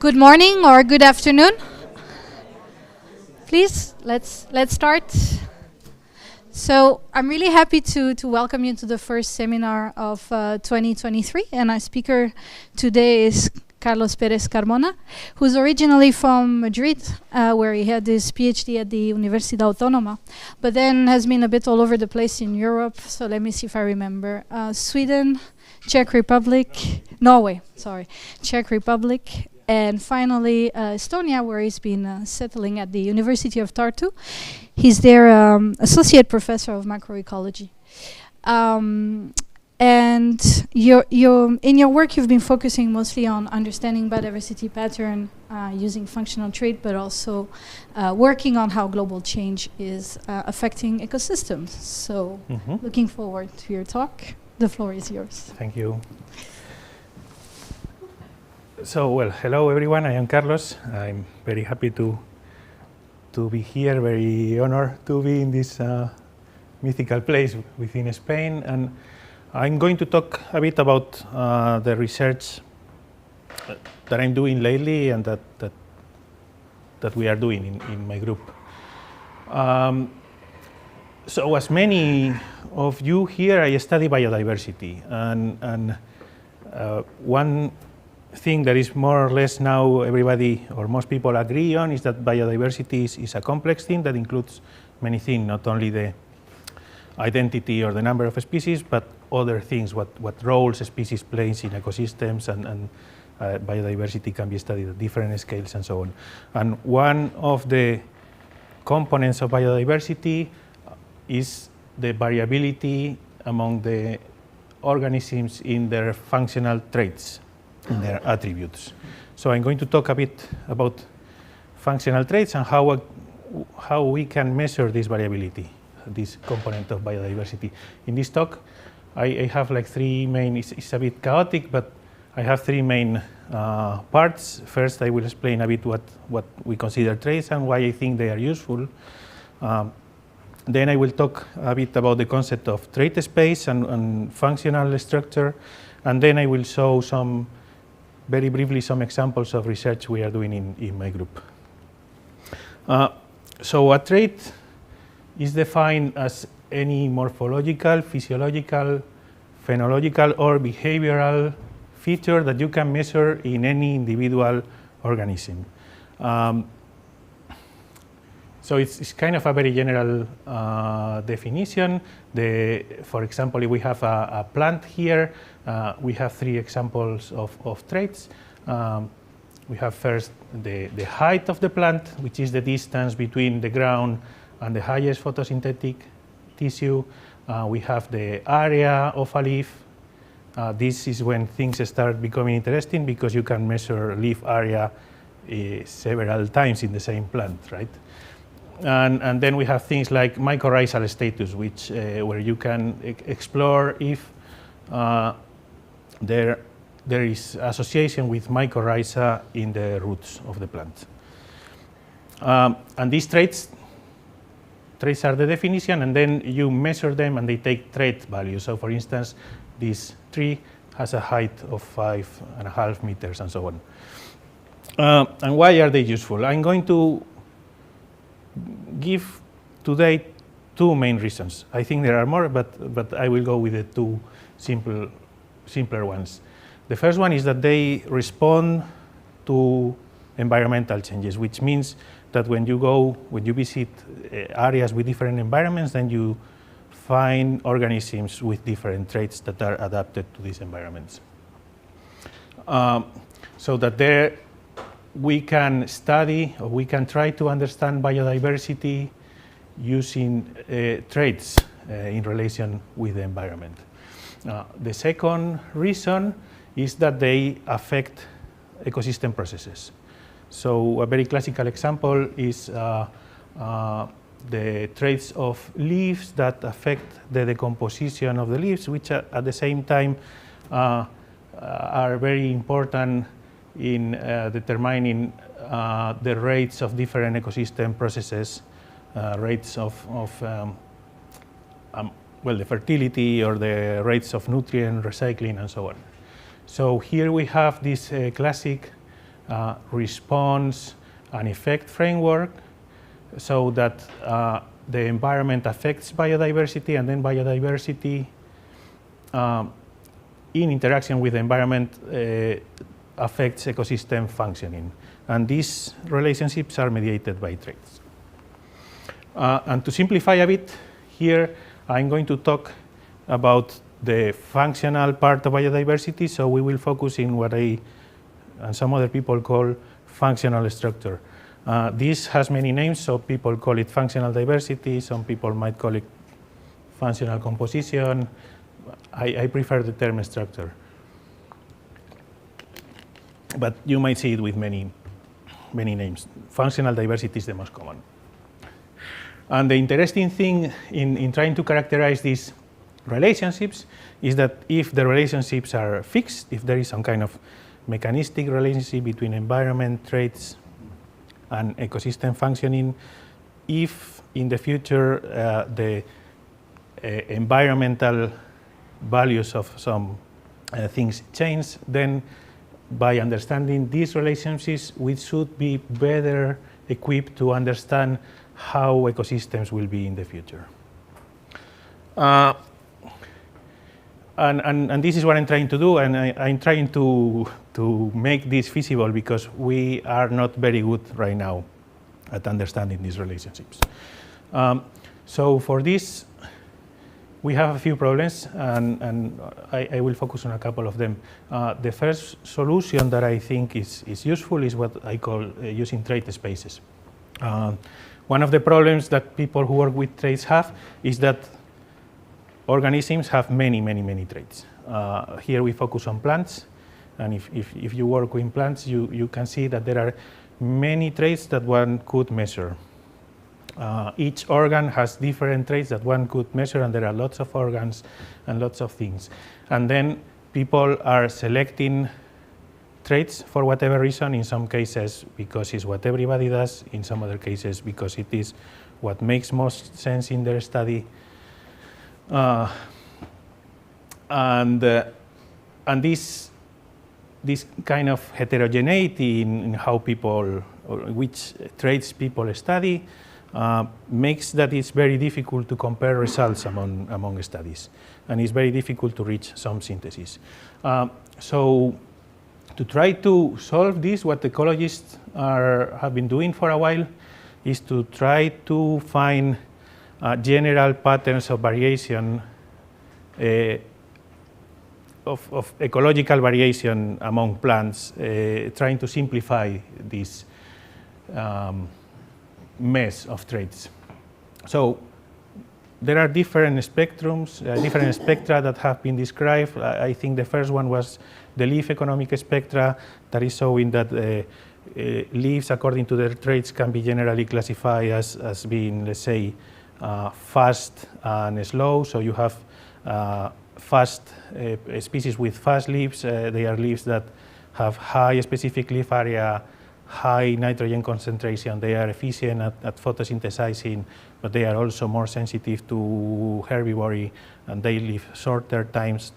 Good morning or good afternoon. Please, let's start. So I'm really happy to welcome you to the first seminar of 2023, and our speaker today is Carlos Pérez Carmona, who's originally from Madrid, where he had his PhD at the Universidad Autónoma, but then has been a bit all over the place in Europe. So let me see if I remember. Sweden, Czech Republic, Czech Republic, and finally Estonia, where he's been settling at the University of Tartu. He's their associate professor of macroecology. And in your work, you've been focusing mostly on understanding biodiversity pattern using functional trait, but also working on how global change is affecting ecosystems. So looking forward to your talk. The floor is yours. Thank you. So, well, hello everyone. I am Carlos. I'm very happy to be here, very honored to be in this mythical place within Spain. And I'm going to talk a bit about the research that I'm doing lately and that we are doing in my group. So as many of you here, I study biodiversity. And one thing that is more or less now everybody or most people agree on is that biodiversity is a complex thing that includes many things, not only the identity or the number of species, but other things, what roles a species plays in ecosystems, and biodiversity can be studied at different scales and so on. And one of the components of biodiversity is the variability among the organisms in their functional traits, in their attributes. So I'm going to talk a bit about functional traits and how we can measure this variability, this component of biodiversity. In this talk, I have like three main, it's a bit chaotic, but I have three main parts. First, I will explain a bit what we consider traits and why I think they are useful. Then I will talk a bit about the concept of trait space and functional structure. And then I will show very briefly some examples of research we are doing in my group. So a trait is defined as any morphological, physiological, phenological, or behavioral feature that you can measure in any individual organism. So it's kind of a very general definition. For example, if we have a plant here, we have three examples of traits. We have first the height of the plant, which is the distance between the ground and the highest photosynthetic tissue. We have the area of a leaf. This is when things start becoming interesting because you can measure leaf area several times in the same plant, right? And then we have things like mycorrhizal status, which where you can explore if there is association with mycorrhiza in the roots of the plant. And these traits are the definition, and then you measure them and they take trait values. So for instance, this tree has a height of 5.5 meters and so on. And why are they useful? I'm going to give today two main reasons. I think there are more, but I will go with the two simpler ones. The first one is that they respond to environmental changes, which means that when you visit areas with different environments, then you find organisms with different traits that are adapted to these environments. So that there we can study, or we can try to understand biodiversity using traits in relation with the environment. The second reason is that they affect ecosystem processes. So a very classical example is the traits of leaves that affect the decomposition of the leaves, which at the same time are very important in determining the rates of different ecosystem processes, rates of the fertility or the rates of nutrient recycling and so on. So here we have this classic response and effect framework, so that the environment affects biodiversity, and then biodiversity in interaction with the environment affects ecosystem functioning. And these relationships are mediated by traits. And to simplify a bit, here I'm going to talk about the functional part of biodiversity, so we will focus in what I and some other people call functional structure. This has many names, so people call it functional diversity, some people might call it functional composition. I prefer the term structure. But you might see it with many names. Functional diversity is the most common. And the interesting thing in trying to characterize these relationships is that if the relationships are fixed, if there is some kind of mechanistic relationship between environment, traits, and ecosystem functioning, if in the future the environmental values of some things change, then by understanding these relationships, we should be better equipped to understand how ecosystems will be in the future. And this is what I'm trying to do, and I'm trying to make this feasible, because we are not very good right now at understanding these relationships. So for this, we have a few problems, and I will focus on a couple of them. The first solution that I think is useful is what I call using trait spaces. One of the problems that people who work with traits have is that organisms have many traits. Here we focus on plants, and if you work with plants, you can see that there are many traits that one could measure. Each organ has different traits that one could measure, and there are lots of organs and lots of things. And then people are selecting traits for whatever reason, in some cases because it's what everybody does, in some other cases because it is what makes most sense in their study. And this kind of heterogeneity in how people, or which traits people study, makes that it's very difficult to compare results among studies, and it's very difficult to reach some synthesis. So to try to solve this, what ecologists have been doing for a while is to try to find general patterns of variation, of ecological variation among plants, trying to simplify this mess of traits. So there are different spectrums, different spectra that have been described. I think the first one was the leaf economic spectra, that is showing that leaves, according to their traits, can be generally classified as being, let's say, fast and slow. So you have fast species with fast leaves. They are leaves that have high specific leaf area, high nitrogen concentration. They are efficient at photosynthesizing, but they are also more sensitive to herbivory, and they live shorter times,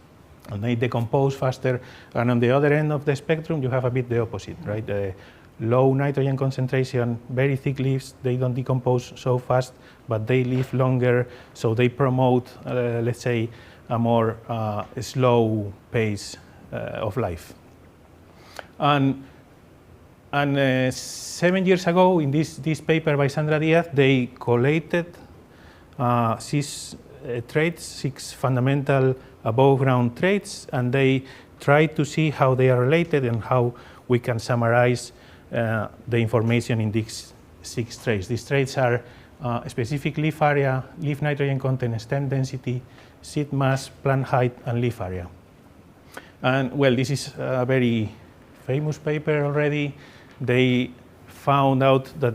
and they decompose faster. And on the other end of the spectrum, you have a bit the opposite, right? Low nitrogen concentration, very thick leaves, they don't decompose so fast, but they live longer, so they promote, let's say, a more slow pace of life. And 7 years ago, in this paper by Sandra Diaz, they collated 6 traits, 6 fundamental above-ground traits, and they tried to see how they are related and how we can summarize the information in these 6 traits. These traits are specific leaf area, leaf nitrogen content, stem density, seed mass, plant height, and leaf area. And well, this is a very famous paper already. They found out that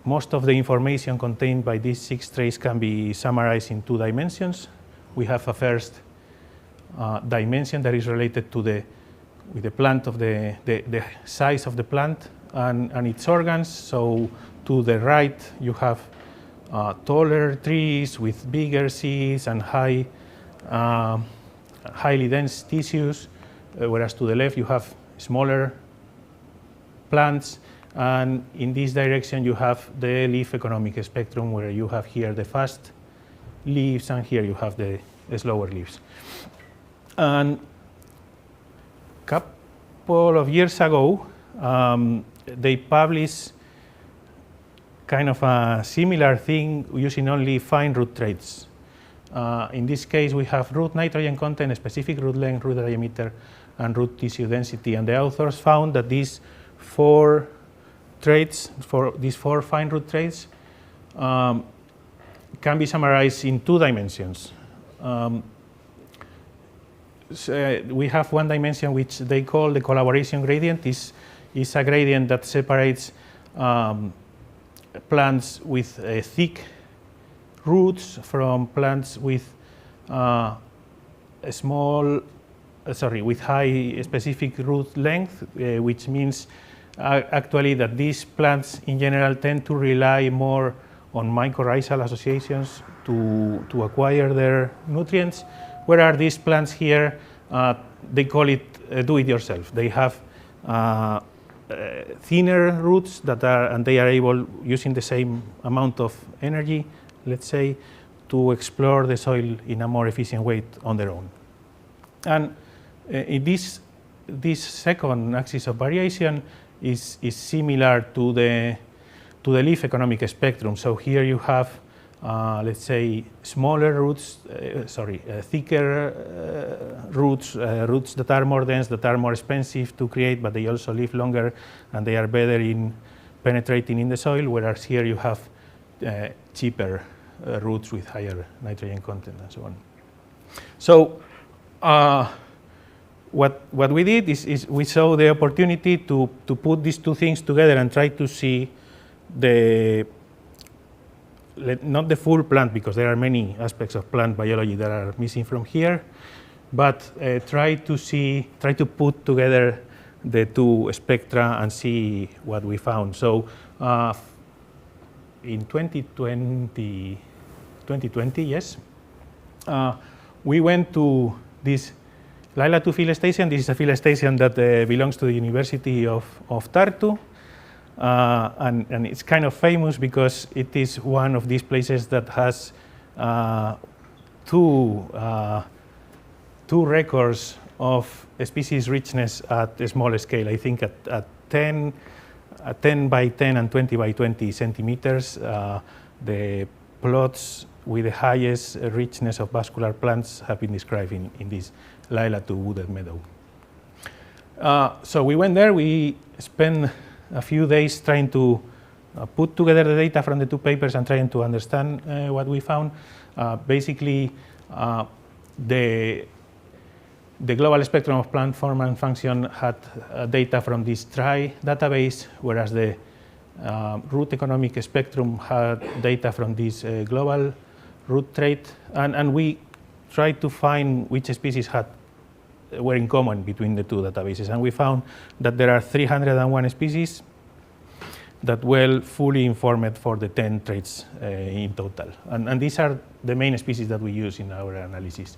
most of the information contained by these 6 traits can be summarized in 2 dimensions. We have a first dimension that is related to with the plant of the size of the plant and its organs. So to the right, you have taller trees with bigger seeds and highly dense tissues, whereas to the left you have smaller plants. And in this direction, you have the leaf economic spectrum, where you have here the fast leaves, and here you have the slower leaves. And a couple of years ago, they published kind of a similar thing using only fine root traits. In this case, we have root nitrogen content, specific root length, root diameter, and root tissue density. And the authors found that these four traits, these four fine root traits, can be summarized in 2 dimensions. So we have one dimension which they call the collaboration gradient. This is a gradient that separates plants with thick roots from plants with with high specific root length, which means actually that these plants in general tend to rely more on mycorrhizal associations to acquire their nutrients, whereas these plants here, they call it do-it-yourself. They have thinner roots and they are able, using the same amount of energy, let's say, to explore the soil in a more efficient way on their own. And this second axis of variation is similar to the leaf economic spectrum. So here you have, let's say, smaller roots, thicker roots, roots that are more dense, that are more expensive to create, but they also live longer and they are better in penetrating in the soil, whereas here you have cheaper roots with higher nitrogen content and so on. So what we did is we saw the opportunity to put these 2 things together and try to see not the full plant, because there are many aspects of plant biology that are missing from here, but try to put together the 2 spectra and see what we found. So in 2020, yes, we went to this Lilac field station. This is a field station that belongs to the University of Tartu. And it's kind of famous because it is one of these places that has two records of species richness at a smaller scale. I think at 10 by 10 and 20 by 20 centimeters, the plots with the highest richness of vascular plants have been described in this Lilac wooded meadow. So we went there. We spent a few days trying to put together the data from the 2 papers and trying to understand what we found. Basically, the global spectrum of plant form and function had data from this TRI database, whereas the root economic spectrum had data from this global root trait. And we tried to find which species were in common between the 2 databases, and we found that there are 301 species that were fully informed for the 10 traits in total. And these are the main species that we use in our analysis.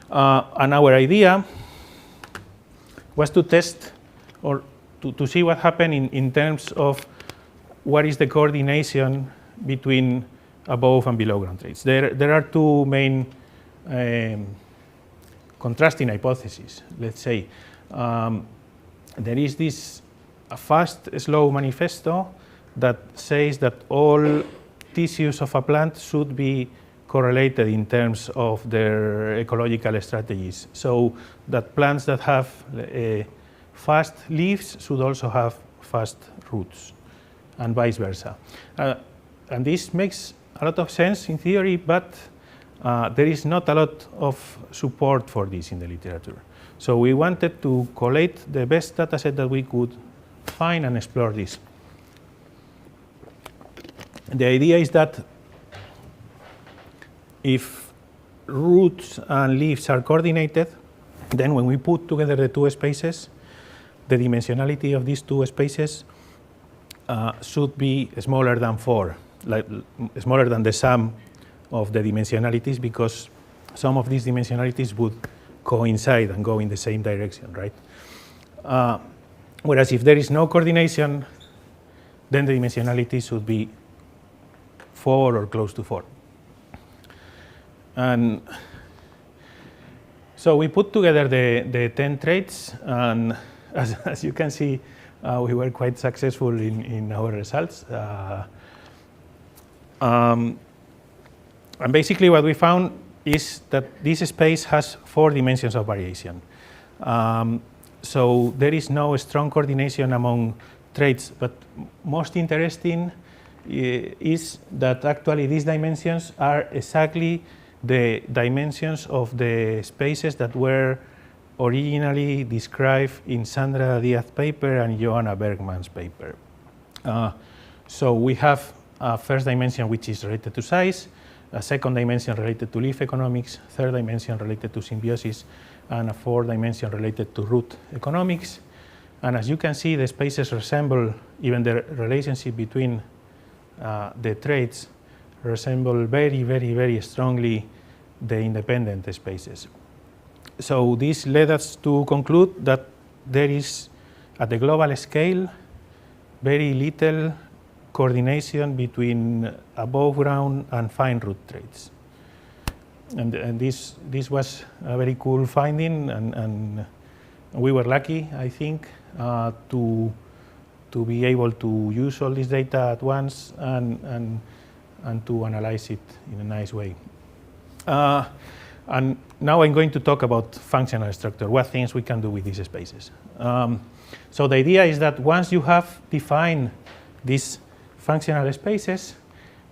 And our idea was to test or to see what happened in terms of what is the coordination between above and below ground traits. There are 2 main contrasting hypotheses, let's say. There is this fast, slow manifesto that says that all tissues of a plant should be correlated in terms of their ecological strategies. So that plants that have fast leaves should also have fast roots, and vice versa. And this makes a lot of sense in theory, but there is not a lot of support for this in the literature. So we wanted to collate the best data set that we could find and explore this. The idea is that if roots and leaves are coordinated, then when we put together the 2 spaces, the dimensionality of these 2 spaces should be smaller than 4, like smaller than the sum of the dimensionalities, because some of these dimensionalities would coincide and go in the same direction, right? Whereas if there is no coordination, then the dimensionality should be 4 or close to 4. And so we put together the 10 traits, and as you can see, we were quite successful in our results. And basically what we found is that this space has 4 dimensions of variation. So there is no strong coordination among traits, but most interesting is that actually these dimensions are exactly the dimensions of the spaces that were originally described in Sandra Diaz's paper and Joanna Bergman's paper. So we have a first dimension which is related to size, a second dimension related to leaf economics, third dimension related to symbiosis, and a fourth dimension related to root economics. And as you can see, the spaces resemble, even the relationship between the traits resemble very, very, very strongly the independent spaces. So this led us to conclude that there is, at the global scale, very little coordination between above ground and fine root traits. And this was a very cool finding, and we were lucky, I think, to be able to use all this data at once and to analyze it in a nice way. And now I'm going to talk about functional structure, what things we can do with these spaces. So the idea is that once you have defined these functional spaces,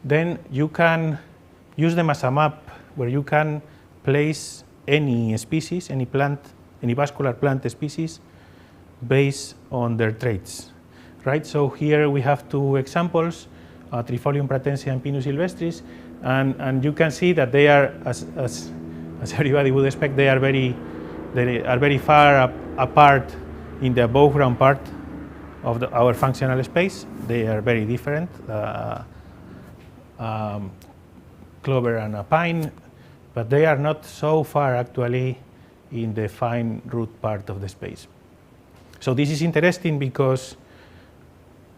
then you can use them as a map where you can place any species, any plant, any vascular plant species based on their traits, right? So here we have 2 examples, Trifolium pratense and Pinus sylvestris, and you can see that they are, as everybody would expect, they are very far apart in the above ground part of our functional space. They are very different, clover and a pine, but they are not so far actually in the fine root part of the space. So this is interesting because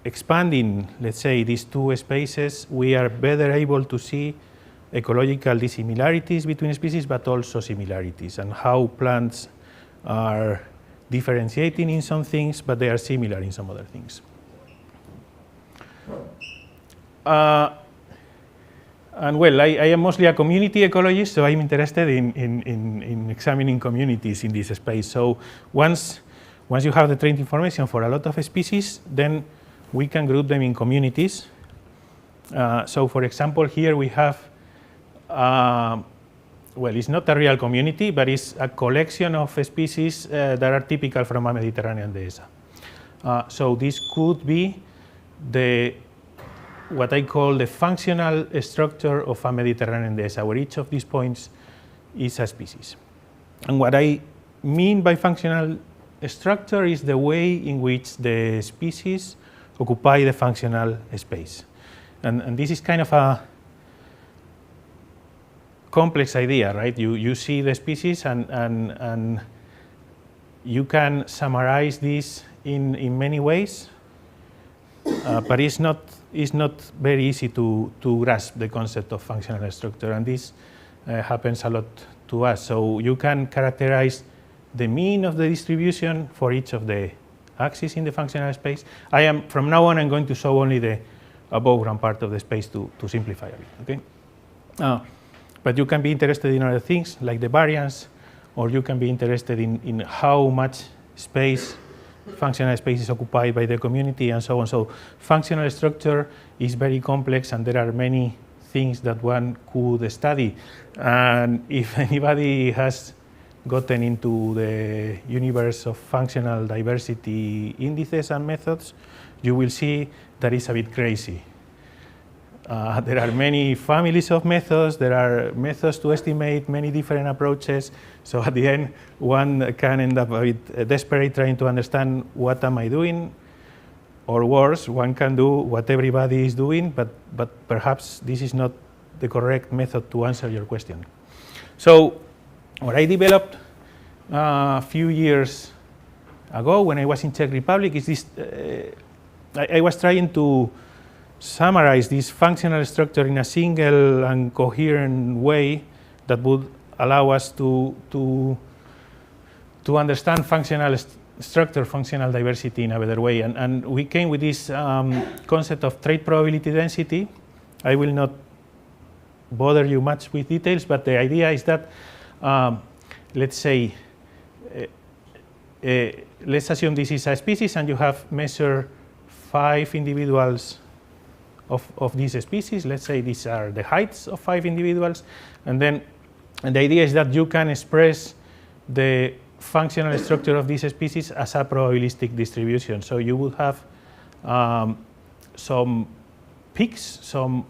expanding, let's say, these 2 spaces, we are better able to see ecological dissimilarities between species, but also similarities, and how plants are differentiating in some things, but they are similar in some other things. And well, I am mostly a community ecologist, so I'm interested in examining communities in this space. So once you have the trait information for a lot of species, then we can group them in communities. So for example, here we have, well, it's not a real community, but it's a collection of species that are typical from a Mediterranean dehesa. So this could be what I call the functional structure of a Mediterranean dehesa, where each of these points is a species. And what I mean by functional structure is the way in which the species occupy the functional space. And this is kind of a complex idea, right? You see the species and you can summarize this in many ways, but it's not very easy to grasp the concept of functional structure, and this happens a lot to us. So you can characterize the mean of the distribution for each of the axes in the functional space. From now on, I'm going to show only the above ground part of the space to simplify a bit, okay? But you can be interested in other things like the variance, or you can be interested in how much space, functional space, is occupied by the community, and so on. So functional structure is very complex, and there are many things that one could study. And if anybody has gotten into the universe of functional diversity indices and methods, you will see that it's a bit crazy. There are many families of methods, there are methods to estimate many different approaches, so at the end one can end up a bit desperate trying to understand what am I doing, or worse, one can do what everybody is doing, but perhaps this is not the correct method to answer your question. So what I developed a few years ago when I was in Czech Republic is this, I was trying to summarize this functional structure in a single and coherent way that would allow us to understand functional structure, functional diversity in a better way. And we came with this concept of trait probability density. I will not bother you much with details, but the idea is that, let's say, let's assume this is a species and you have measured 5 individuals of these species. Let's say these are the heights of 5 individuals. And the idea is that you can express the functional structure of this species as a probabilistic distribution. So you would have some peaks, some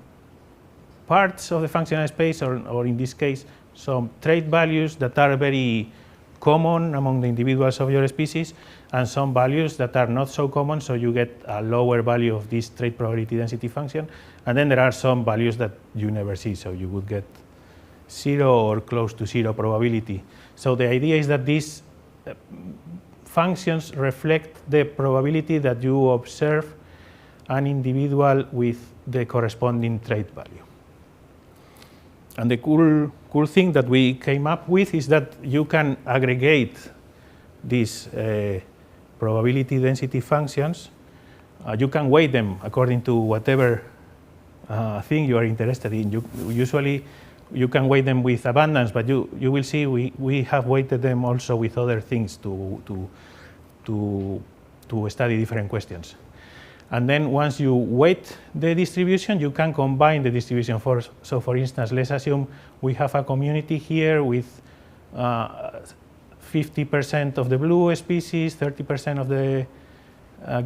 parts of the functional space, or in this case, some trait values that are very common among the individuals of your species, and some values that are not so common, so you get a lower value of this trait probability density function. And then there are some values that you never see, so you would get 0 or close to 0 probability. So the idea is that these functions reflect the probability that you observe an individual with the corresponding trait value. And the cool thing that we came up with is that you can aggregate these probability density functions. You can weight them according to whatever thing you are interested in. Usually you can weight them with abundance, but you will see we have weighted them also with other things to study different questions. And then once you weight the distribution, you can combine the distribution. So for instance, let's assume we have a community here with 50% of the blue species, 30% of the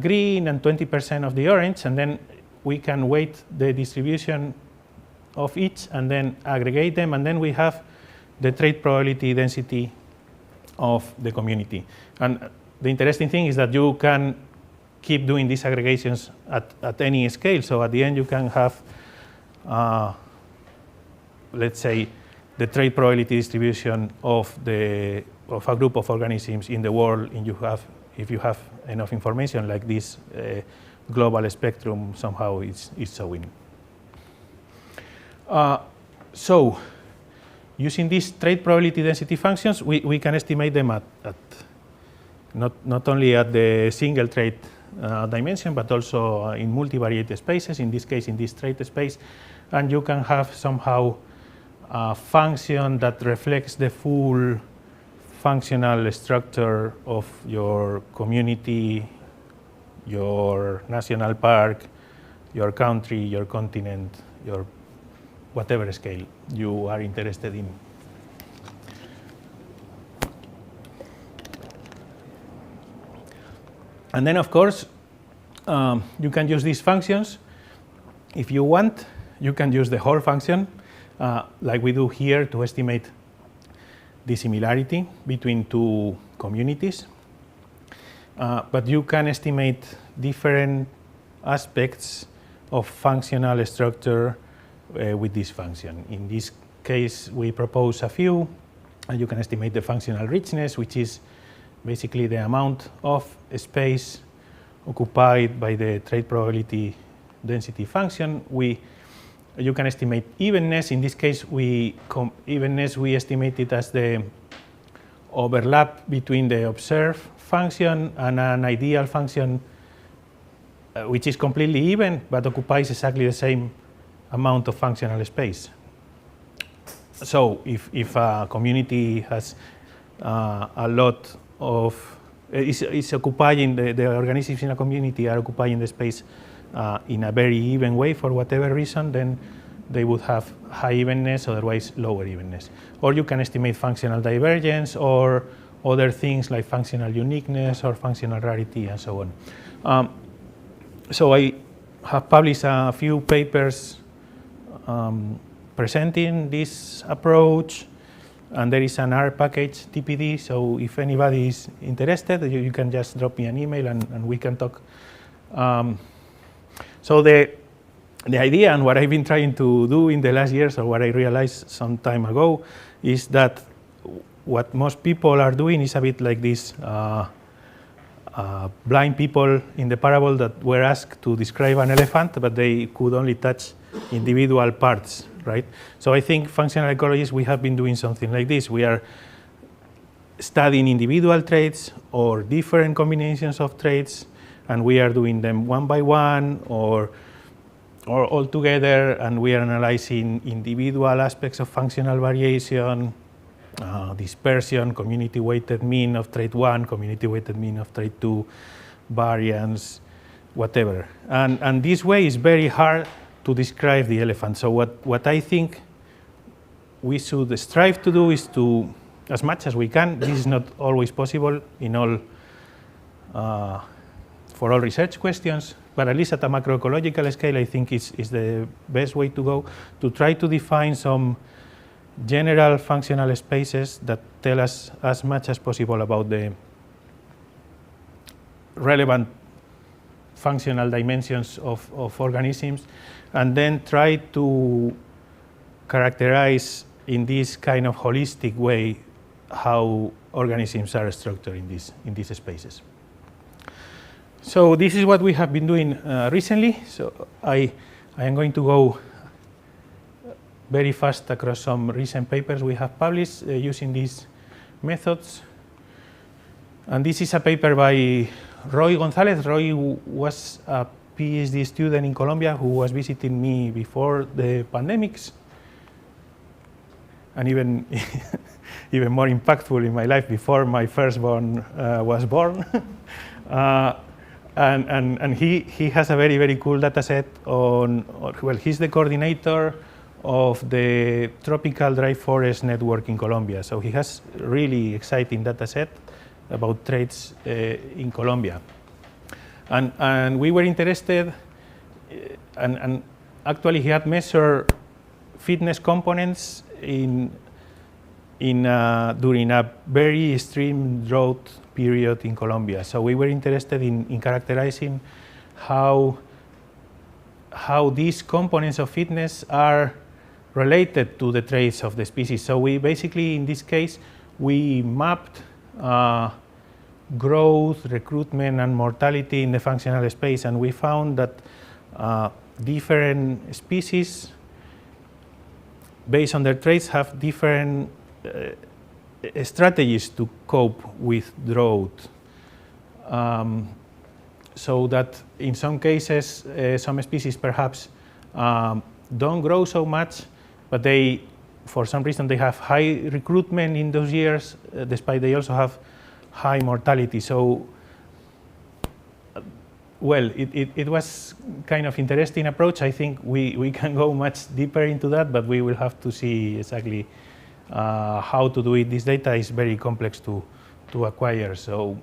green, and 20% of the orange, and then we can weight the distribution of each and then aggregate them, and then we have the trait probability density of the community. And the interesting thing is that you can keep doing these aggregations at any scale. So at the end you can have, let's say, the trait probability distribution of a group of organisms in the world, and if you have enough information like this global spectrum somehow is showing. So using these trait probability density functions, we can estimate them at not only at the single trait dimension, but also in multivariate spaces, in this case in this trait space, and you can have somehow a function that reflects the full functional structure of your community, your national park, your country, your continent, your whatever scale you are interested in. And then, of course, you can use these functions. If you want, you can use the Hor function, like we do here, to estimate the similarity between two communities. But you can estimate different aspects of functional structure with this function. In this case, we propose a few, and you can estimate the functional richness, which is basically the amount of space occupied by the trait probability density function. You can estimate evenness. In this case, evenness we estimate it as the overlap between the observed function and an ideal function which is completely even but occupies exactly the same amount of functional space. So if a community has a lot of is occupying the organisms in a community are occupying the space in a very even way for whatever reason, then they would have high evenness, otherwise lower evenness. Or you can estimate functional divergence or other things like functional uniqueness or functional rarity and so on. So I have published a few papers presenting this approach, and there is an R package TPD, so if anybody is interested, you can just drop me an email and we can talk. So the idea and what I've been trying to do in the last years, or what I realized some time ago, is that what most people are doing is a bit like this blind people in the parable that were asked to describe an elephant, but they could only touch individual parts, right? So I think functional ecologists, we have been doing something like this. We are studying individual traits or different combinations of traits, and we are doing them one by one or all together, and we are analyzing individual aspects of functional variation, dispersion, community-weighted mean of trait 1, community-weighted mean of trait 2, variance, whatever. And this way is very hard to describe the elephant. So what I think we should strive to do is to, as much as we can, this is not always possible in all, for all research questions, but at least at a macroecological scale, I think is the best way to go, to try to define some general functional spaces that tell us as much as possible about the relevant functional dimensions of organisms, and then try to characterize in this kind of holistic way how organisms are structured in these spaces. So this is what we have been doing recently. So I am going to go very fast across some recent papers we have published using these methods. And this is a paper by Roy Gonzalez. Roy was a PhD student in Colombia who was visiting me before the pandemics, and even even more impactful in my life, before my firstborn was born. And he has a very, very cool data set on, well, he's the coordinator of the tropical dry forest network in Colombia. So he has really exciting data set about traits in Colombia. And we were interested, and actually he had measured fitness components during a very extreme drought period in Colombia. So we were interested in characterizing how these components of fitness are related to the traits of the species. So we basically, in this case, we mapped growth, recruitment, and mortality in the functional space, and we found that different species, based on their traits, have different strategies to cope with drought. So that in some cases, some species perhaps don't grow so much, but they, for some reason, they have high recruitment in those years, despite they also have high mortality. So, well, it was kind of interesting approach. I think we can go much deeper into that, but we will have to see exactly how to do it. This data is very complex to acquire. So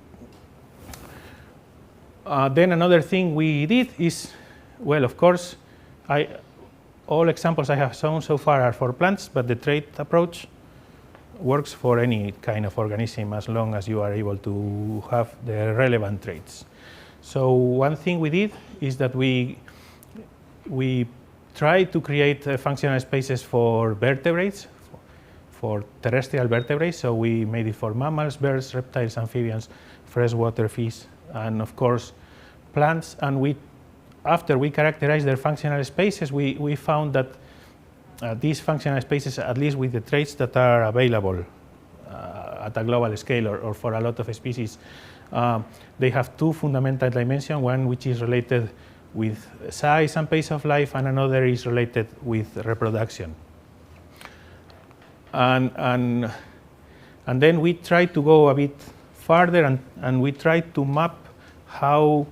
then another thing we did is, well, of course, all examples I have shown so far are for plants, but the trait approach works for any kind of organism as long as you are able to have the relevant traits. So one thing we did is that we tried to create functional spaces for vertebrates, for terrestrial vertebrates. So we made it for mammals, birds, reptiles, amphibians, freshwater fish, and of course plants. And after we characterized their functional spaces, we found that these functional spaces, at least with the traits that are available at a global scale or for a lot of species, they have two fundamental dimensions, one which is related with size and pace of life, and another is related with reproduction. And then we tried to go a bit further, and we tried to map how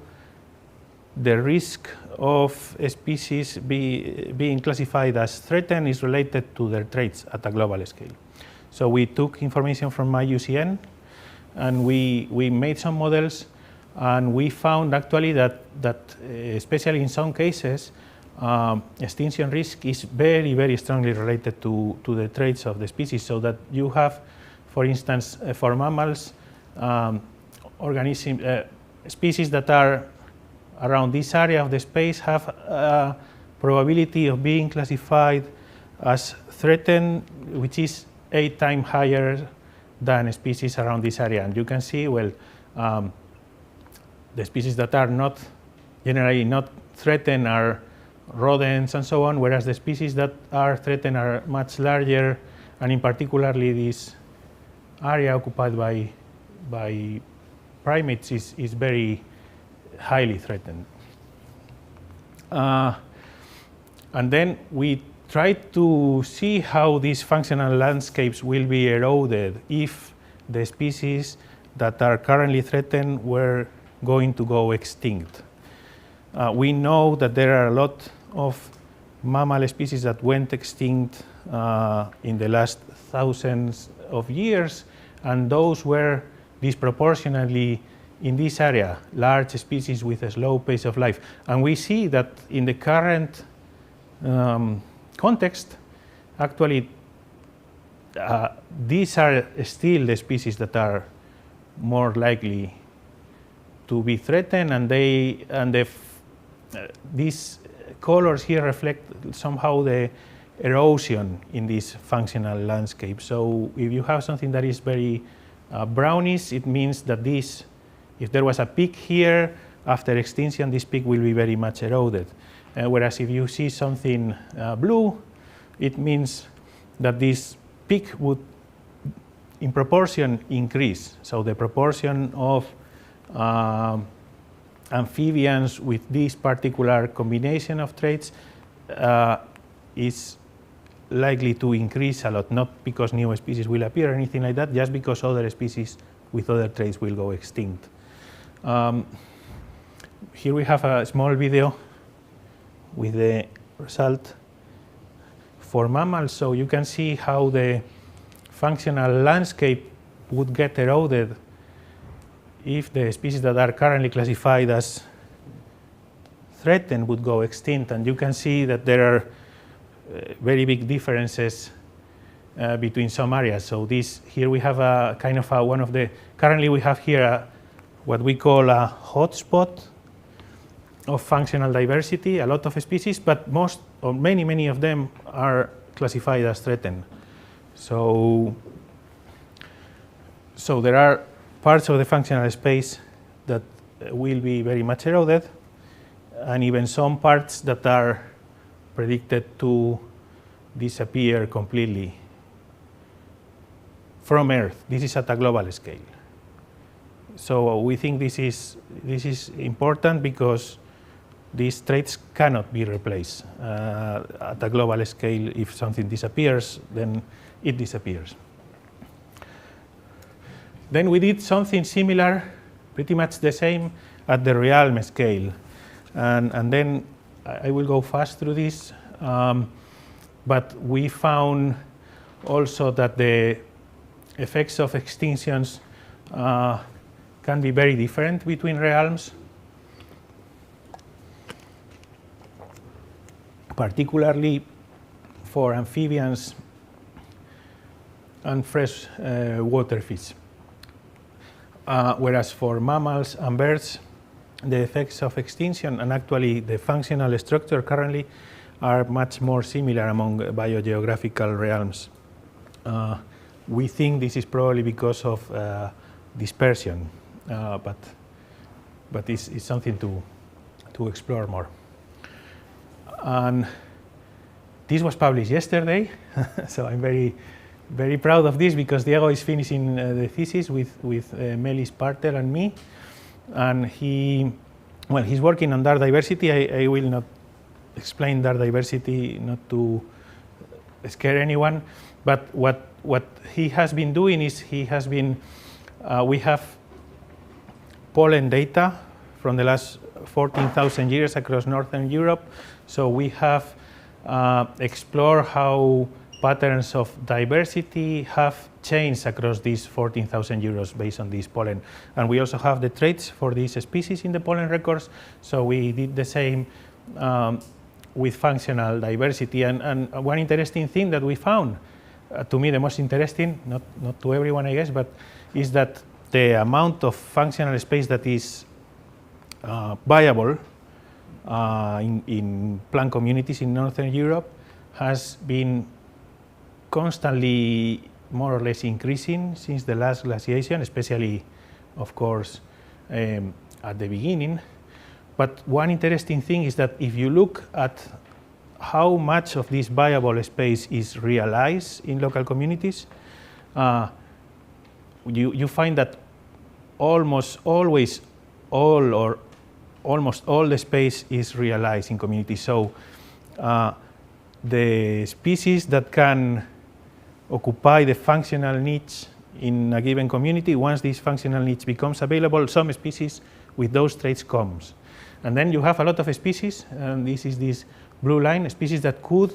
the risk of species being classified as threatened is related to their traits at a global scale. So we took information from IUCN, and we made some models, and we found actually that especially in some cases, extinction risk is very, very strongly related to the traits of the species. So that you have, for instance, for mammals, species that are around this area of the space have a probability of being classified as threatened, which is 8 times higher than species around this area. And you can see, well, the species that are not generally not threatened are rodents and so on, whereas the species that are threatened are much larger, and in particularly this area occupied by primates is very highly threatened. And then we tried to see how these functional landscapes will be eroded if the species that are currently threatened were going to go extinct. We know that there are a lot of mammal species that went extinct in the last thousands of years, and those were disproportionately in this area, large species with a slow pace of life. And we see that in the current context, actually, these are still the species that are more likely to be threatened, and these colors here reflect somehow the erosion in this functional landscape. So if you have something that is very brownish, it means that this, if there was a peak here, after extinction, this peak will be very much eroded. Whereas if you see something blue, it means that this peak would, in proportion, increase. So the proportion of amphibians with this particular combination of traits is likely to increase a lot, not because new species will appear or anything like that, just because other species with other traits will go extinct. Here we have a small video with the result for mammals, so you can see how the functional landscape would get eroded if the species that are currently classified as threatened would go extinct. And you can see that there are very big differences between some areas. So this here we have a kind of one of the, currently we have here what we call a hotspot of functional diversity, a lot of species, but most or many of them are classified as threatened. So there are parts of the functional space that will be very much eroded, and even some parts that are predicted to disappear completely from Earth. This is at a global scale. So we think this is important because these traits cannot be replaced at a global scale. If something disappears, then it disappears. Then we did something similar, pretty much the same, at the realm scale. And then I will go fast through this, but we found also that the effects of extinctions can be very different between realms, particularly for amphibians and fresh water fish. Whereas for mammals and birds, the effects of extinction and actually the functional structure currently are much more similar among biogeographical realms. We think this is probably because of dispersion, but it's something to explore more. And this was published yesterday, so I'm very proud of this because Diego is finishing the thesis with Melis Parter and me, and he's working on dark diversity. I will not explain dark diversity, not to scare anyone, but what he has been doing is we have pollen data from the last 14,000 years across Northern Europe, so we have explored how patterns of diversity have changed across these 14,000 years based on this pollen. And we also have the traits for these species in the pollen records, so we did the same with functional diversity. And one interesting thing that we found, to me the most interesting, not to everyone I guess, but is that the amount of functional space that is viable in plant communities in Northern Europe has been constantly more or less increasing since the last glaciation, especially, of course, at the beginning. But one interesting thing is that if you look at how much of this viable space is realized in local communities, you find that almost always all or almost all the space is realized in communities. So the species that can occupy the functional niche in a given community, once this functional niche becomes available, some species with those traits comes. And then you have a lot of species, and this is this blue line, species that could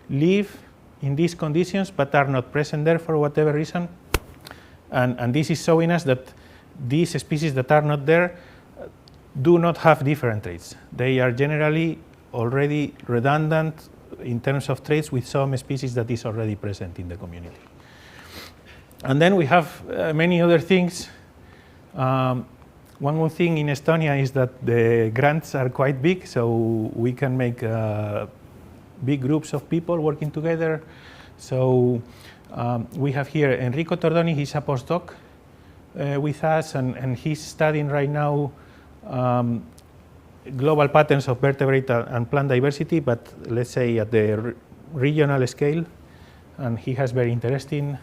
live in these conditions but are not present there for whatever reason. And this is showing us that these species that are not there do not have different traits. They are generally already redundant in terms of traits with some species that is already present in the community. And then we have many other things. One good thing in Estonia is that the grants are quite big, so we can make big groups of people working together. So we have here Enrico Tordoni, he's a postdoc with us, and he's studying right now global patterns of vertebrate and plant diversity, but let's say at the regional scale, and he has very interesting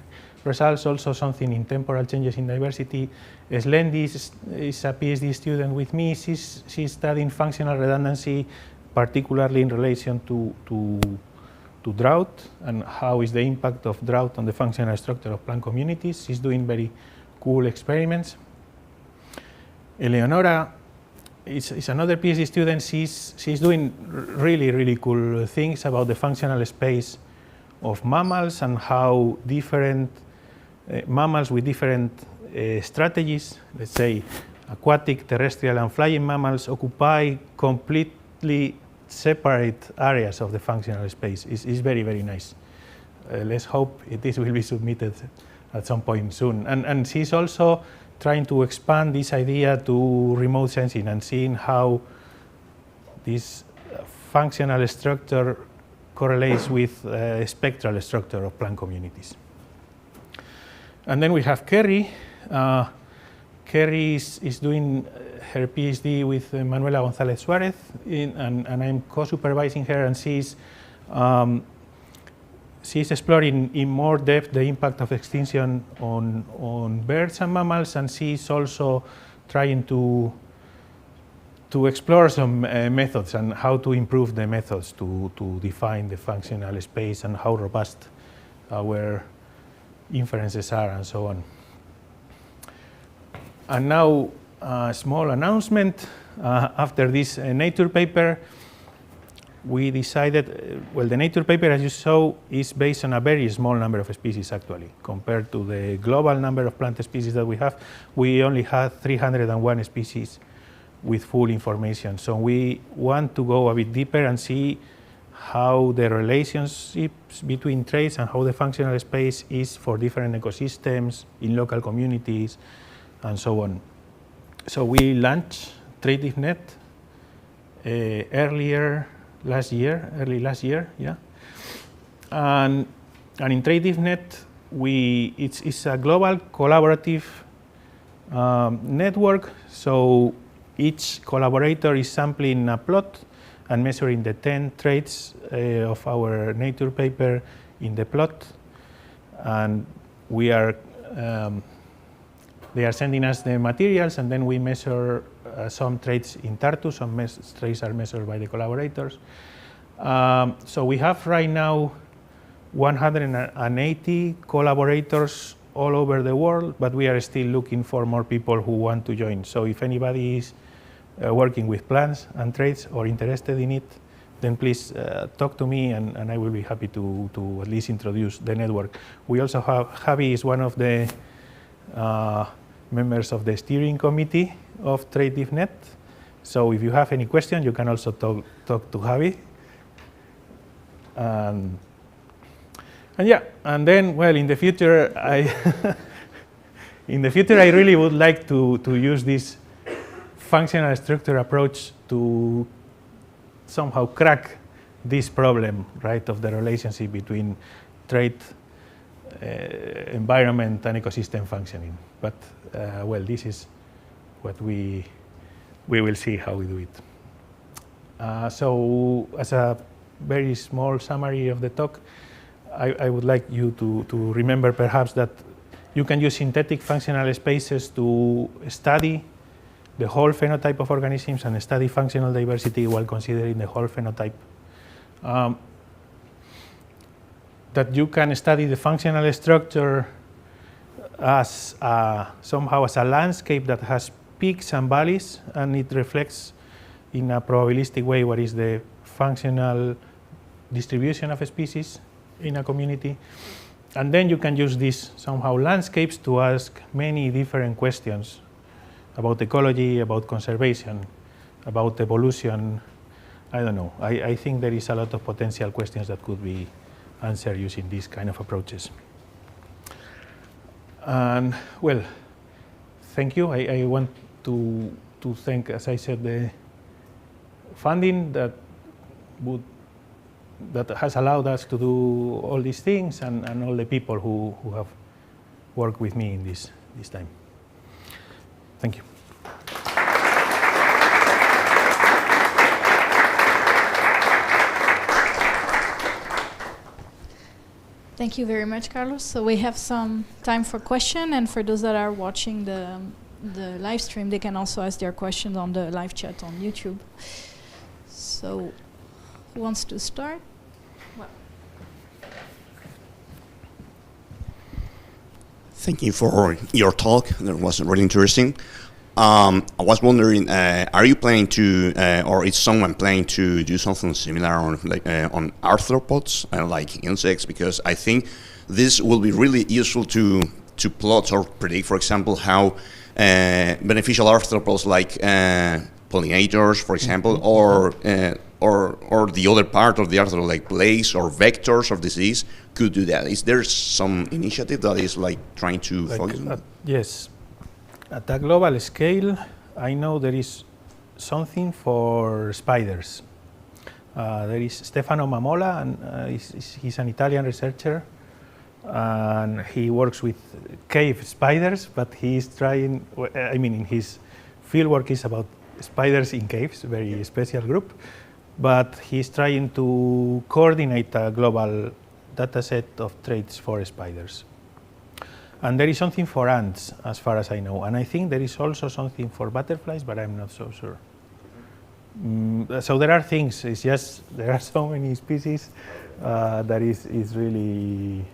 results. Also something in temporal changes in diversity. Slendi is a PhD student with me. She's studying functional redundancy, particularly in relation to drought and how is the impact of drought on the functional structure of plant communities. She's doing very cool experiments. Eleonora is another PhD student. She's doing really cool things about the functional space of mammals and how different mammals with different strategies, let's say aquatic, terrestrial, and flying mammals, occupy completely separate areas of the functional space. It's very nice. Let's hope this will be submitted at some point soon. And she's also trying to expand this idea to remote sensing and seeing how this functional structure correlates with spectral structure of plant communities. And then we have Kerry. Kerry is doing her PhD with Manuela González Suárez, and I'm co-supervising her, and she's exploring in more depth the impact of extinction on birds and mammals, and she's also trying to explore some methods and how to improve the methods to define the functional space and how robust our inferences are and so on. And now a small announcement. After this Nature paper, we decided, well, the Nature paper, as you saw, is based on a very small number of species actually. Compared to the global number of plant species that we have, we only had 301 species with full information. So we want to go a bit deeper and see how the relationships between traits and how the functional space is for different ecosystems in local communities and so on. So we launched TradeDiffNet early last year, yeah. And in TradeDiffNet, it's a global collaborative network. So each collaborator is sampling a plot and measuring the 10 traits of our Nature paper in the plot, and we are they are sending us the materials, and then we measure some traits in Tartu. Some traits are measured by the collaborators. So we have right now 180 collaborators all over the world, but we are still looking for more people who want to join. So if anybody is working with plants and traits or interested in it, then please talk to me, and I will be happy to at least introduce the network. We also have, Javi is one of the members of the steering committee of TradeDiffNet. So if you have any questions, you can also talk to Javi. And yeah, and then, well, in the future, I really would like to use this functional structure approach to somehow crack this problem, right, of the relationship between trait, environment, and ecosystem functioning. But well, this is what we we will see how we do it. So as a very small summary of the talk, I would like you to remember perhaps that you can use synthetic functional spaces to study the whole phenotype of organisms and study functional diversity while considering the whole phenotype. That you can study the functional structure as somehow as a landscape that has peaks and valleys, and it reflects in a probabilistic way what is the functional distribution of species in a community. And then you can use these somehow landscapes to ask many different questions about ecology, about conservation, about evolution. I don't know. I think there is a lot of potential questions that could be answered using these kind of approaches. And well, thank you. I want to thank, as I said, the funding that has allowed us to do all these things, and all the people who have worked with me in this time. Thank you. Thank you very much, Carlos. So we have some time for question, and for those that are watching the live stream, they can also ask their questions on the live chat on YouTube. So who wants to start? Well. Thank you for your talk. That was really interesting. I was wondering, are you planning to, or is someone planning to do something similar on, on arthropods, like insects? Because I think this will be really useful to plot or predict, for example, how beneficial arthropods like pollinators, for example, or the other part of the arthropod, like plagues or vectors of disease, could do that. Is there some initiative that is like trying to focus on that? Yes. At a global scale, I know there is something for spiders. There is Stefano Mamola, and he's an Italian researcher, and he works with cave spiders, but he's trying, I mean, in his fieldwork is about spiders in caves, very special group, but he's trying to coordinate a global data set of traits for spiders. And there is something for ants, as far as I know. And I think there is also something for butterflies, but I'm not so sure. So there are things, it's just, there are so many species that is really,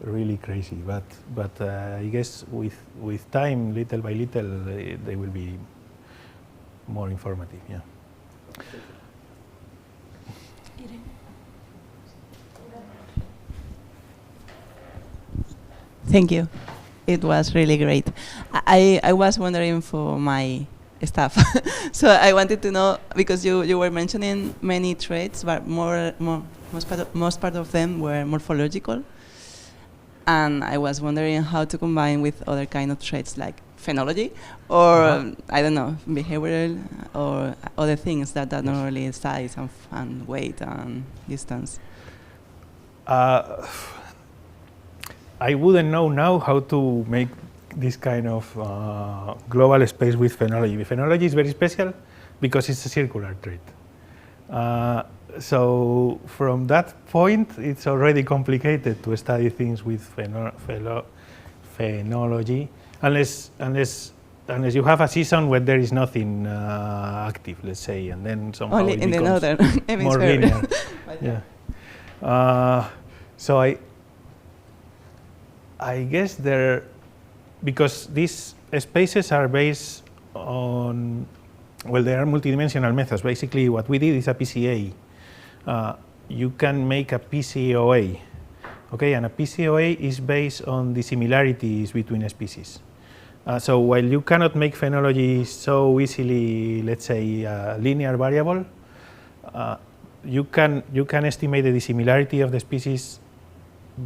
really crazy. But I guess with time, little by little, they will be more informative, yeah. Thank you. It was really great. I was wondering for my staff. So I wanted to know, because you were mentioning many traits, but most part of them were morphological. And I was wondering how to combine with other kind of traits like phenology or, I don't know, behavioral or other things that not really size and weight and distance. I wouldn't know now how to make this kind of global space with phenology. Phenology is very special because it's a circular trait. So from that point, it's already complicated to study things with phenology, unless you have a season where there is nothing active, let's say, and then somehow only it in the becomes northern more linear. Yeah. So I guess because these spaces are based on, well, they are multidimensional methods. Basically, what we did is a PCA. You can make a PCOA, okay? And a PCOA is based on the similarities between species. So while you cannot make phenology so easily, let's say, a linear variable, you can estimate the dissimilarity of the species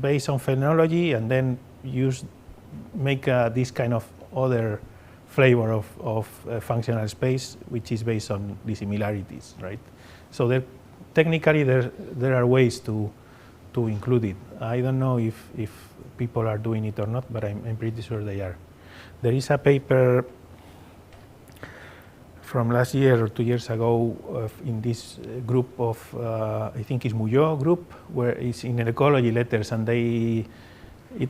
based on phenology, and then make this kind of other flavor of functional space, which is based on dissimilarities, right? So technically there are ways to include it. I don't know if people are doing it or not, but I'm pretty sure they are. There is a paper from last year or 2 years ago in this group of, I think it's Muyo group, where it's in ecology letters, and it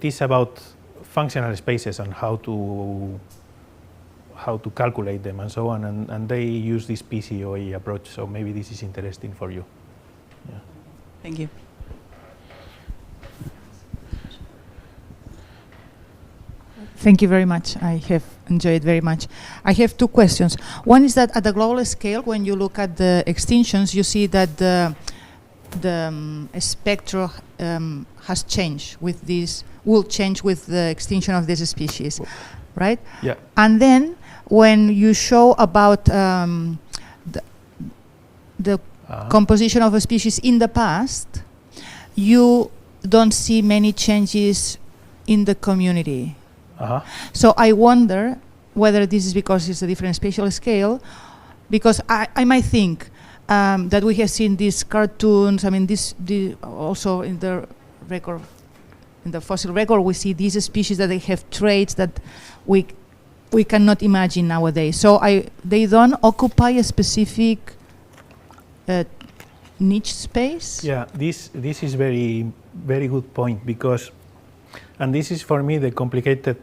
is about functional spaces and how to calculate them and so on, and they use this PCOE approach, so maybe this is interesting for you. Yeah. Thank you. Thank you very much. I have enjoyed very much. I have two questions. One is that at the global scale, when you look at the extinctions, you see that the spectrum has changed with this, will change with the extinction of this species, right? Yeah. And then when you show about the composition of a species in the past, you don't see many changes in the community. So I wonder whether this is because it's a different spatial scale, because I might think that we have seen these cartoons. I mean, also in the record, in the fossil record, we see these species that they have traits that we cannot imagine nowadays. So they don't occupy a specific niche space. Yeah, this is very good point, because, and this is for me the complicated.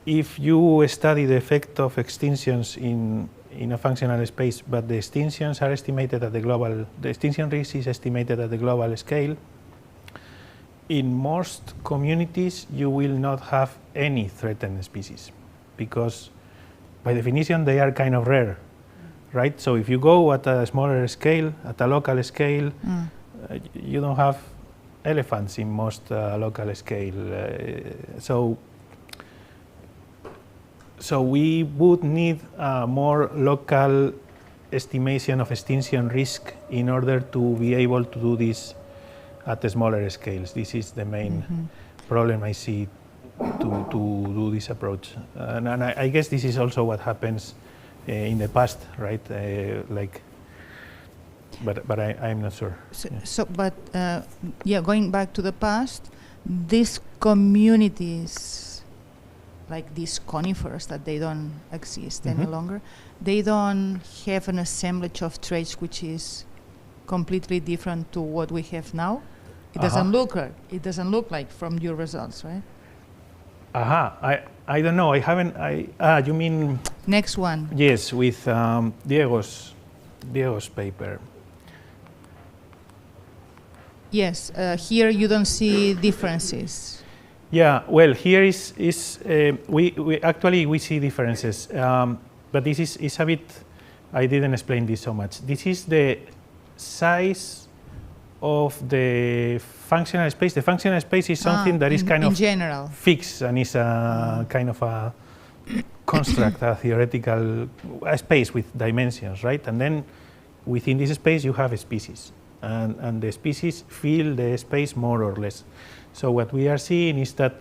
If you study the effect of extinctions in a functional space, but the extinctions are estimated at the extinction risk is estimated at the global scale, in most communities you will not have any threatened species, because by definition they are kind of rare, right? So if you go at a smaller scale, at a local scale, you don't have elephants in most local scale. So we would need a more local estimation of extinction risk in order to be able to do this at the smaller scales. This is the main problem I see to do this approach. And I guess this is also what happens in the past, right? But I'm not sure. Going back to the past, these communities, like these conifers that they don't exist any longer, they don't have an assemblage of traits which is completely different to what we have now. It doesn't look like. It doesn't look like from your results, right? I don't know. I haven't. You mean next one? Yes, with Diego's paper. Yes, here you don't see differences. Yeah, well, here we actually see differences, but this is a bit. I didn't explain this so much. This is the size of the functional space. The functional space is something that is kind of general fixed and is a kind of a construct, a theoretical space with dimensions, right? And then within this space you have a species, and the species fill the space more or less. So what we are seeing is that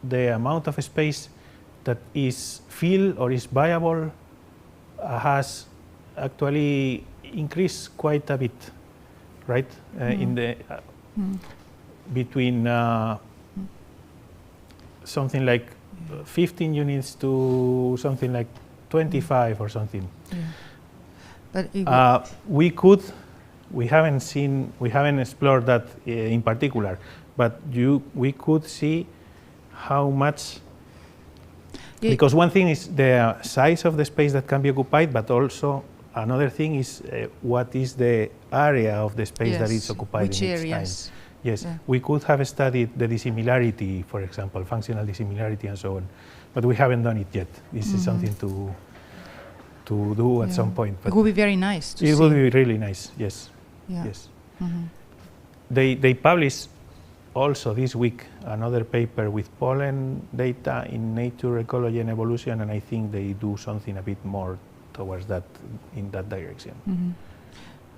the amount of space that is filled or is viable has actually increased quite a bit, right? In the between something like 15 units to something like 25 or something. But we haven't explored that in particular. But we could see how much, because one thing is the size of the space that can be occupied, but also another thing is what is the area of the space that is occupied which in each areas? time. Yes, we could have studied the dissimilarity, for example, functional dissimilarity and so on, but we haven't done it yet. This is something to do at some point. But it would be very nice to see. It would be really nice, yes. Yeah. Yes. They publish also this week another paper with pollen data in Nature, Ecology and Evolution, and I think they do something a bit more towards that, in that direction.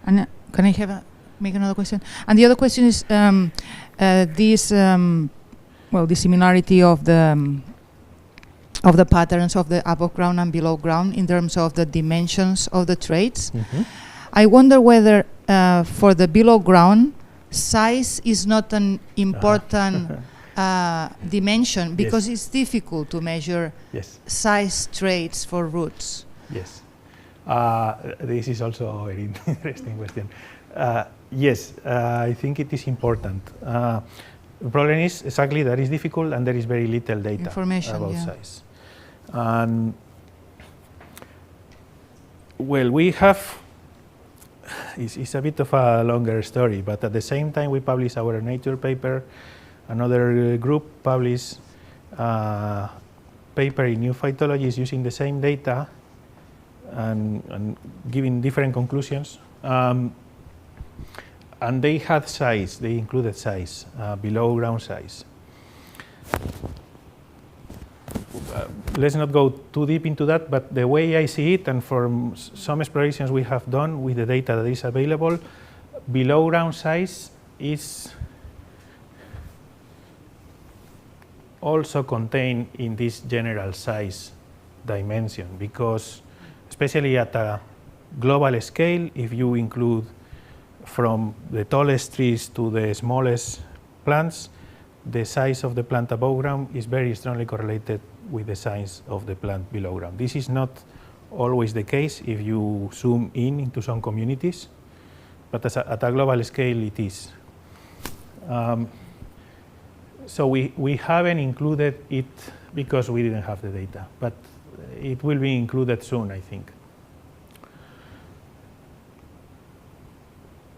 And can I make another question? And the other question is this similarity of the patterns of the above ground and below ground in terms of the dimensions of the traits. I wonder whether for the below ground, size is not an important dimension, because it's difficult to measure size traits for roots. Yes. This is also a very interesting question. Yes, I think it is important. The problem is exactly that is difficult and there is very little data Information, about yeah. size. And well, we have, it's a bit of a longer story, but at the same time we publish our Nature paper, another group published a paper in New Phytologies using the same data and giving different conclusions. And they had size, they included size, below ground size. Let's not go too deep into that, but the way I see it, and from some explorations we have done with the data that is available, below ground size is also contained in this general size dimension, because especially at a global scale, if you include from the tallest trees to the smallest plants, the size of the plant above ground is very strongly correlated with the size of the plant below ground. This is not always the case if you zoom in into some communities, but at a global scale it is. So we haven't included it because we didn't have the data, but it will be included soon, I think.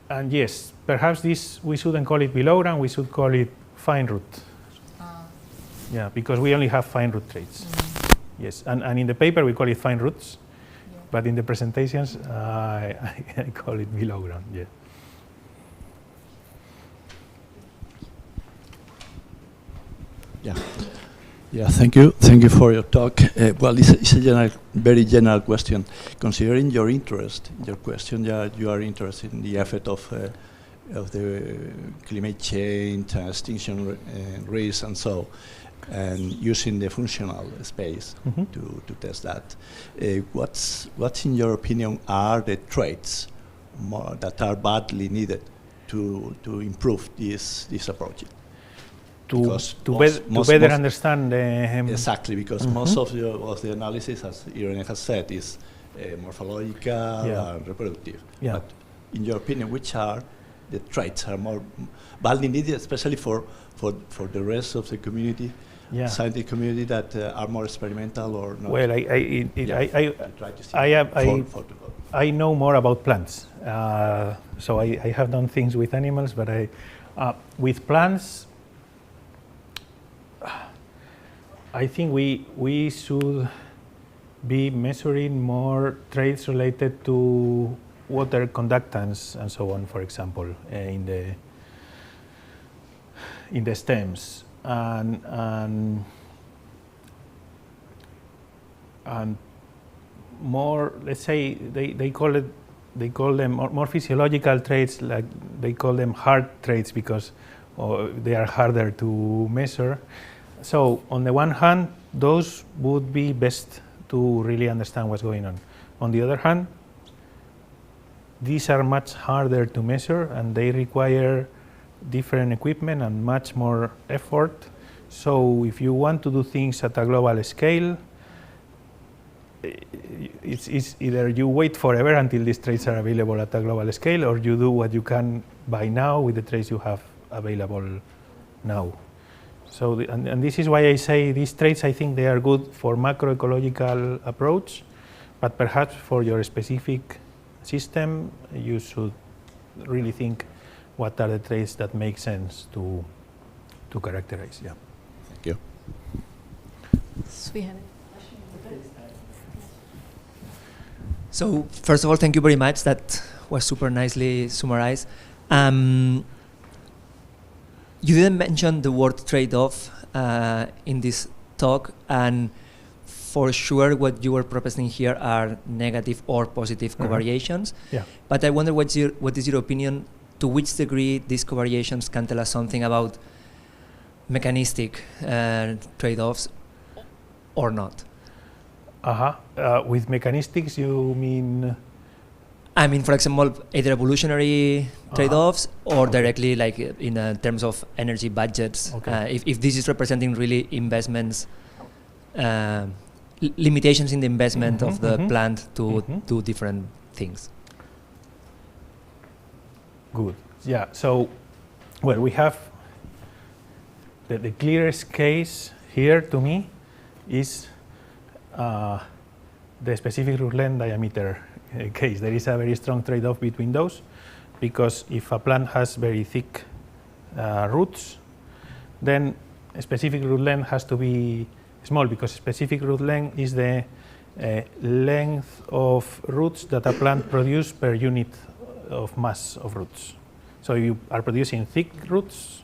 And yes, perhaps this, we shouldn't call it below ground, we should call it fine root. Yeah, because we only have fine root traits. Yes, and in the paper we call it fine roots, but in the presentations I call it below ground, yeah. Yeah, thank you. Thank you for your talk. Well, it's a very general question. Considering your interest, your question, you are interested in the effect of the climate change, extinction risk, and so, and using the functional space to test that. What's in your opinion are the traits that are badly needed to improve this approach? To better understand exactly, because most of the analysis, as Irene has said, is morphological and reproductive. Yeah. But in your opinion, which are the traits are more badly needed, especially for the rest of the community, scientific community that are more experimental or not? Well, I know more about plants, so I have done things with animals, but with plants. I think we should be measuring more traits related to water conductance and so on, for example, in the stems, and more, let's say, they call them more physiological traits, like they call them hard traits because they are harder to measure. So on the one hand, those would be best to really understand what's going on. On the other hand, these are much harder to measure and they require different equipment and much more effort. So if you want to do things at a global scale, it's either you wait forever until these traits are available at a global scale, or you do what you can by now with the traits you have available now. So, and this is why I say these traits, I think they are good for macroecological approach, but perhaps for your specific system, you should really think what are the traits that make sense to characterize. Yeah. Thank you. So first of all, thank you very much. That was super nicely summarized. You didn't mention the word trade-off in this talk, and for sure what you were proposing here are negative or positive covariations. Yeah. But I wonder what is your opinion, to which degree these covariations can tell us something about mechanistic trade-offs or not? With mechanistics, you mean? I mean, for example, either evolutionary trade-offs or directly, like in terms of energy budgets. Okay. If this is representing really investments limitations in the investment of the plant to do different things. Good. Yeah. So, well, we have the clearest case here to me is the specific root length diameter case. There is a very strong trade-off between those, because if a plant has very thick roots, then a specific root length has to be small, because specific root length is the length of roots that a plant produces per unit of mass of roots. So you are producing thick roots.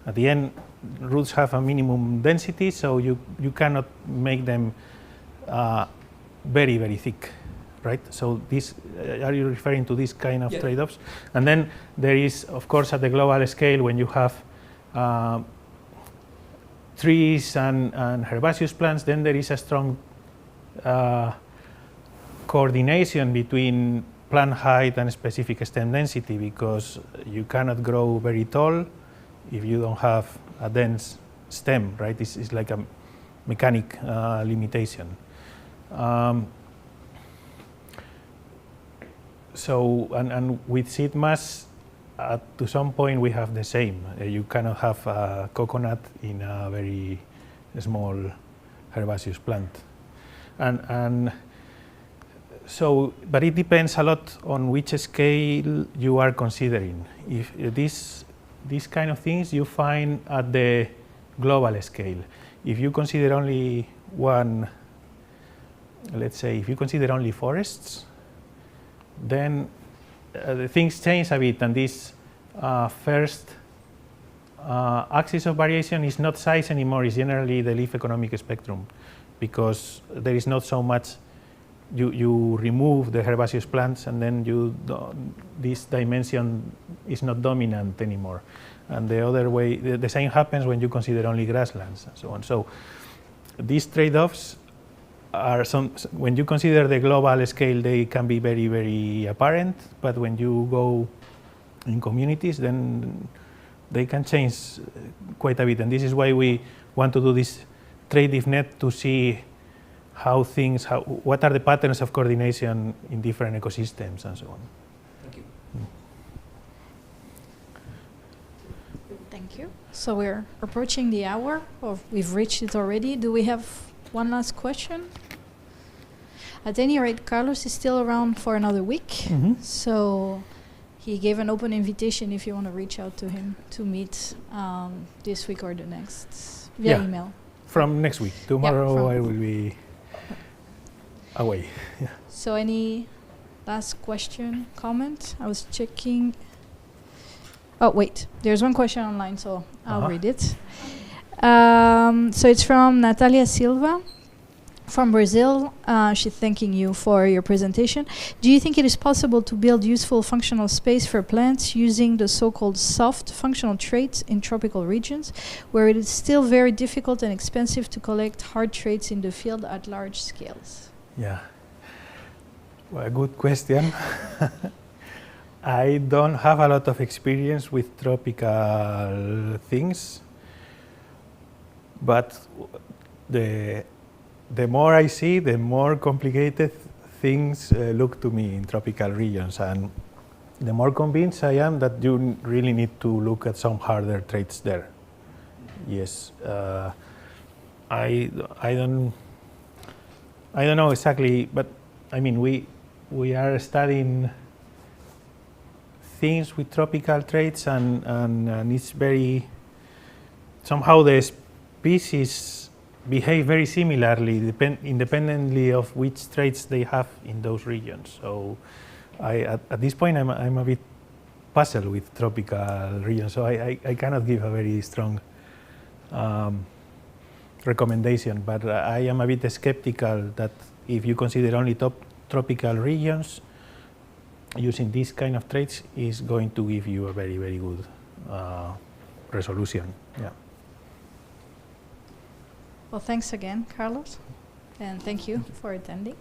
At the end, roots have a minimum density, so you cannot make them very, very thick, right? So this, are you referring to this kind of trade-offs? And then there is, of course, at the global scale, when you have trees and herbaceous plants, then there is a strong coordination between plant height and specific stem density, because you cannot grow very tall if you don't have a dense stem, right? It's like a mechanic limitation. So, and with seed mass, to some point we have the same. You cannot have a coconut in a very small herbaceous plant. And so, but it depends a lot on which scale you are considering. If these kind of things you find at the global scale. If you consider only one, let's say, if you consider only forests, then the things change a bit, and this first axis of variation is not size anymore, it's generally the leaf economic spectrum, because there is not so much, you remove the herbaceous plants, and then this dimension is not dominant anymore. And the other way, the same happens when you consider only grasslands and so on. So these trade-offs are when you consider the global scale, they can be very, very apparent, but when you go in communities, then they can change quite a bit. And this is why we want to do this trade-off net, to see what are the patterns of coordination in different ecosystems and so on. Thank you. Thank you. So we're approaching the hour, or we've reached it already. Do we have one last question? At any rate, Carlos is still around for another week. So he gave an open invitation if you want to reach out to him to meet this week or the next via email. From next week. Tomorrow I will be away. So any last question, comment? I was checking. Oh, wait. There's one question online, so I'll read it. So it's from Natalia Silva from Brazil. She's thanking you for your presentation. Do you think it is possible to build useful functional space for plants using the so-called soft functional traits in tropical regions, where it is still very difficult and expensive to collect hard traits in the field at large scales? Yeah, well, a good question. I don't have a lot of experience with tropical things, but the more I see, the more complicated things look to me in tropical regions, and the more convinced I am that you really need to look at some harder traits there. Yes, I don't know exactly, but I mean we are studying things with tropical traits, and it's very, somehow the species behave very similarly independently of which traits they have in those regions. So at this point I'm a bit puzzled with tropical regions, so I cannot give a very strong recommendation, but I am a bit skeptical that if you consider only tropical regions, using these kind of traits is going to give you a very, very good resolution. Yeah. Well, thanks again, Carlos, and thank you for attending.